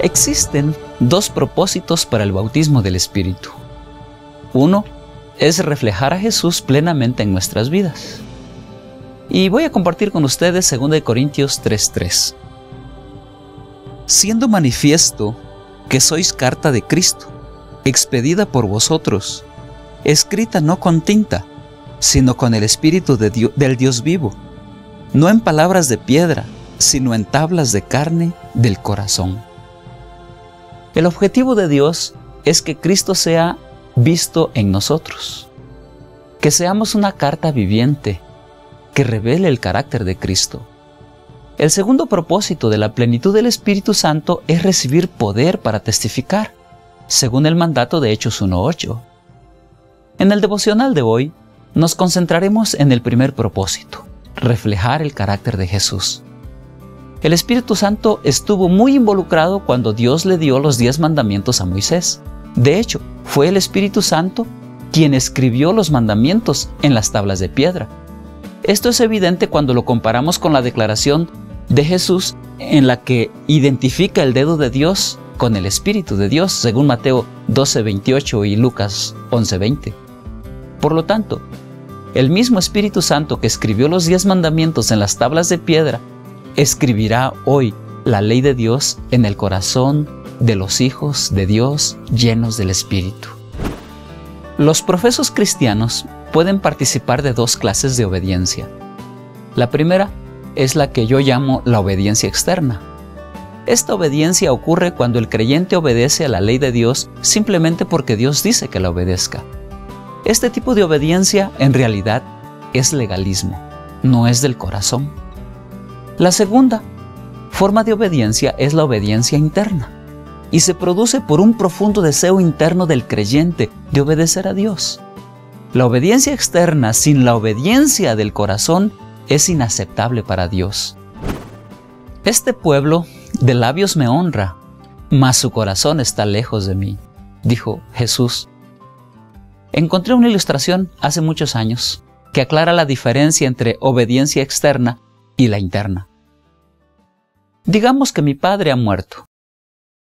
Existen dos propósitos para el bautismo del Espíritu. Uno es reflejar a Jesús plenamente en nuestras vidas. Y voy a compartir con ustedes 2 Corintios 3:3. Siendo manifiesto que sois carta de Cristo, expedida por vosotros, escrita no con tinta, sino con el Espíritu del Dios vivo, no en palabras de piedra, sino en tablas de carne del corazón. El objetivo de Dios es que Cristo sea visto en nosotros, que seamos una carta viviente que revele el carácter de Cristo. El segundo propósito de la plenitud del Espíritu Santo es recibir poder para testificar, según el mandato de Hechos 1:8. En el devocional de hoy, nos concentraremos en el primer propósito, reflejar el carácter de Jesús. El Espíritu Santo estuvo muy involucrado cuando Dios le dio los 10 mandamientos a Moisés. De hecho, fue el Espíritu Santo quien escribió los mandamientos en las tablas de piedra. Esto es evidente cuando lo comparamos con la declaración de Jesús en la que identifica el dedo de Dios con el Espíritu de Dios, según Mateo 12:28 y Lucas 11:20. Por lo tanto, el mismo Espíritu Santo que escribió los 10 mandamientos en las tablas de piedra, escribirá hoy la ley de Dios en el corazón de los hijos de Dios llenos del Espíritu. Los profesos cristianos pueden participar de 2 clases de obediencia. La primera es la que yo llamo la obediencia externa. Esta obediencia ocurre cuando el creyente obedece a la ley de Dios simplemente porque Dios dice que la obedezca. Este tipo de obediencia en realidad es legalismo, no es del corazón. La segunda forma de obediencia es la obediencia interna y se produce por un profundo deseo interno del creyente de obedecer a Dios. La obediencia externa sin la obediencia del corazón es inaceptable para Dios. Este pueblo de labios me honra, mas su corazón está lejos de mí, dijo Jesús. Encontré una ilustración hace muchos años que aclara la diferencia entre obediencia externa y la interna. Digamos que mi padre ha muerto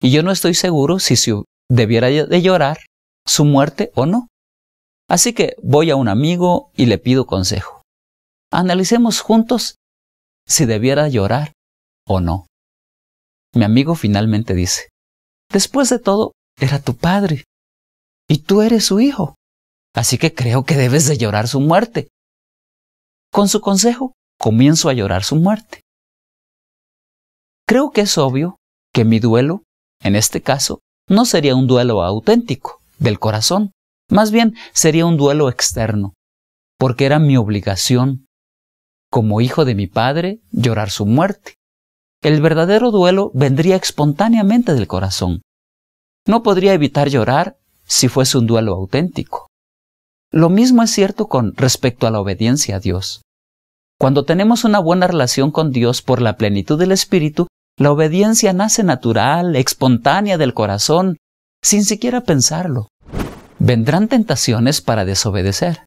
y yo no estoy seguro si debiera de llorar su muerte o no. Así que voy a un amigo y le pido consejo. Analicemos juntos si debiera llorar o no. Mi amigo finalmente dice: después de todo, era tu padre y tú eres su hijo, así que creo que debes de llorar su muerte. Con su consejo, comienzo a llorar su muerte. Creo que es obvio que mi duelo, en este caso, no sería un duelo auténtico, del corazón. Más bien sería un duelo externo, porque era mi obligación, como hijo de mi padre, llorar su muerte. El verdadero duelo vendría espontáneamente del corazón. No podría evitar llorar si fuese un duelo auténtico. Lo mismo es cierto con respecto a la obediencia a Dios. Cuando tenemos una buena relación con Dios por la plenitud del Espíritu, la obediencia nace natural, espontánea del corazón, sin siquiera pensarlo. Vendrán tentaciones para desobedecer.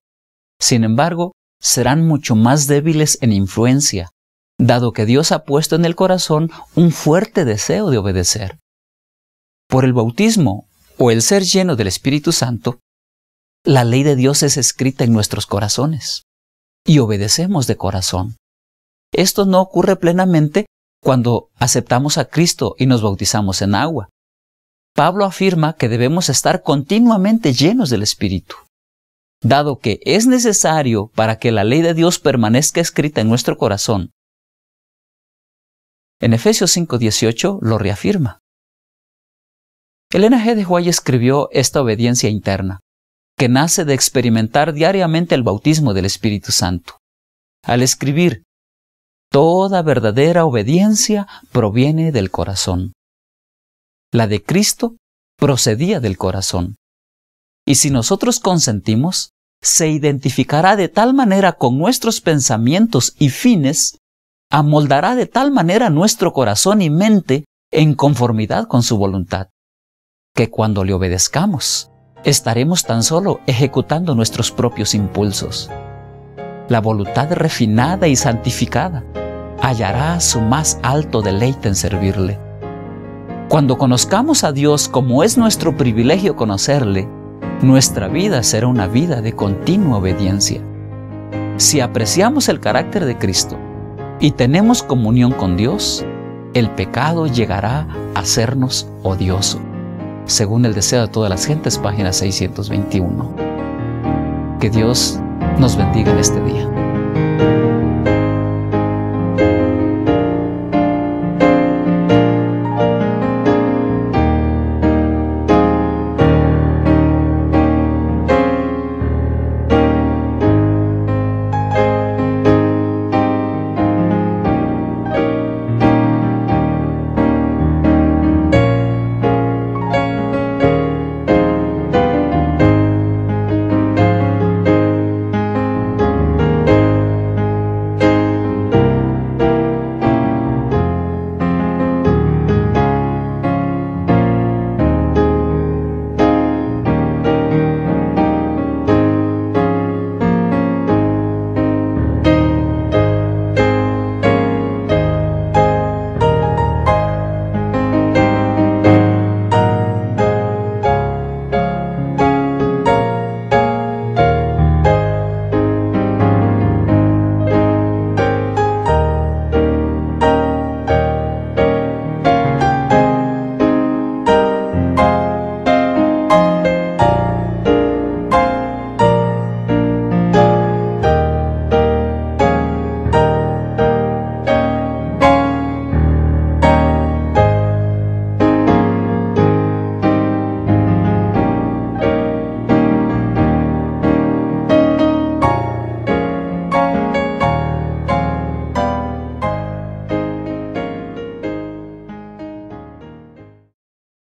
Sin embargo, serán mucho más débiles en influencia, dado que Dios ha puesto en el corazón un fuerte deseo de obedecer. Por el bautismo o el ser lleno del Espíritu Santo, la ley de Dios es escrita en nuestros corazones y obedecemos de corazón. Esto no ocurre plenamente cuando aceptamos a Cristo y nos bautizamos en agua. Pablo afirma que debemos estar continuamente llenos del Espíritu. Dado que es necesario para que la ley de Dios permanezca escrita en nuestro corazón. En Efesios 5:18 lo reafirma. Elena G. de White escribió esta obediencia interna, que nace de experimentar diariamente el bautismo del Espíritu Santo. Al escribir, toda verdadera obediencia proviene del corazón. La de Cristo procedía del corazón. Y si nosotros consentimos, se identificará de tal manera con nuestros pensamientos y fines, amoldará de tal manera nuestro corazón y mente en conformidad con su voluntad, que cuando le obedezcamos, estaremos tan solo ejecutando nuestros propios impulsos. La voluntad refinada y santificada hallará su más alto deleite en servirle. Cuando conozcamos a Dios como es nuestro privilegio conocerle, nuestra vida será una vida de continua obediencia. Si apreciamos el carácter de Cristo y tenemos comunión con Dios, el pecado llegará a hacernos odioso. Según el deseo de todas las gentes, página 621. Que Dios nos bendiga en este día.